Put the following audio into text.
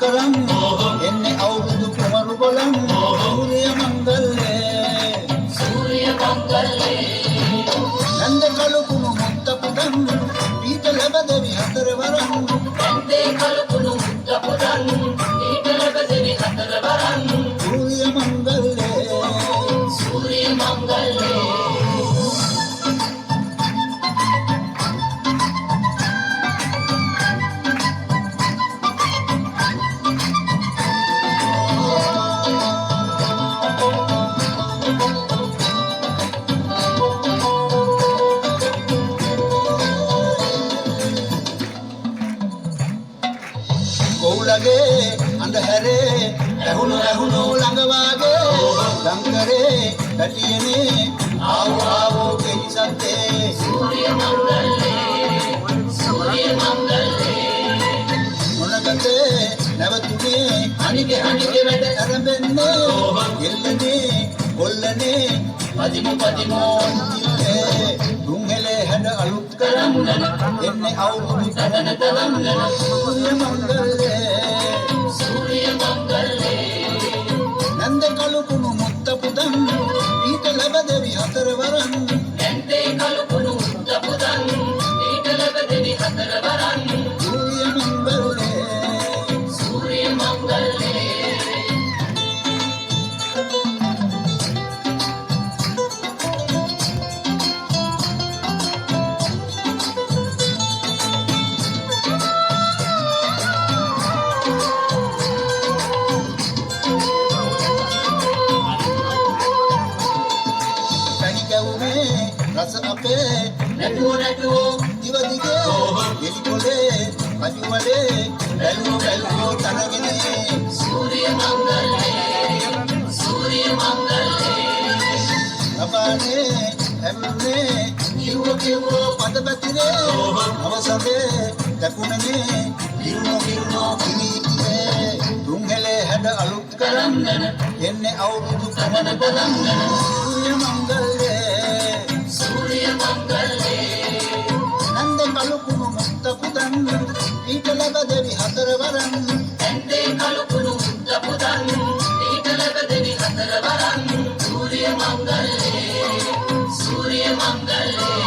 කරන් එන්නේ අවුරුදු කුමරු බලන් සූර්ය මංගල්ලේ නන්ද කලු කුණු මුත්ත පුතන් පීත ලැබ දෙවි හතර වරන් නන්දේ කලු කුණු මුත්ත පුතන් පීත ලැබ දෙවි හතර වරන් සූර්ය මංගල්ලේ ගොවුලගේ අඳුරේ ඇහුණු ළඟ වාගේ ලංකරේ පැටියනේ ආවෝ කෙලිසත්තේ සූර්ය මංගල්ලේ මොනකතේ නැවතුනේ අනිගේ වැඩ ආරම්භන්නේ එල්ලනේ කොල්ලනේ පදිමු දුංගලේ හැඩ අලුත් කරන් එන්නේ අවුරුදු සදන තරම් සූර්ය මංගල්ලේ නන්ද කලු කුණු මුත්ත පුතන් පීත ලැබ දෙවි හතර වරන් නන්දේ කලු කුණු මුත්ත පුතන් පීත ලැබ දෙවි හතර වරන් සූර්ය මංගල්ලේ රස අපේ නැටුවෝ දිවදිගේ එලිකොලේ කජුවලේ බැලුවෝ තරගෙන සූර්ය මංගල්ලේ අපානේ හැමුනේ කිව්වෝ පදපතිරේ අවසදේ දකුණනේ හිරුනෝ කිනිකේ දුංගලේ හැඩ අලුත් කරන් එන්නේ අවුරුදු කමන බලන් සූර්ය මංගල්ලේ නන්ද කලු කුණු මුත්ත පුතන් ඊට ලැබ දෙවි හතර වරන් නන්දේ කලු කුණු මුත්ත පුතන් ඊට ලැබ දෙවි හතර වරන් සූර්ය මංගල්ලේ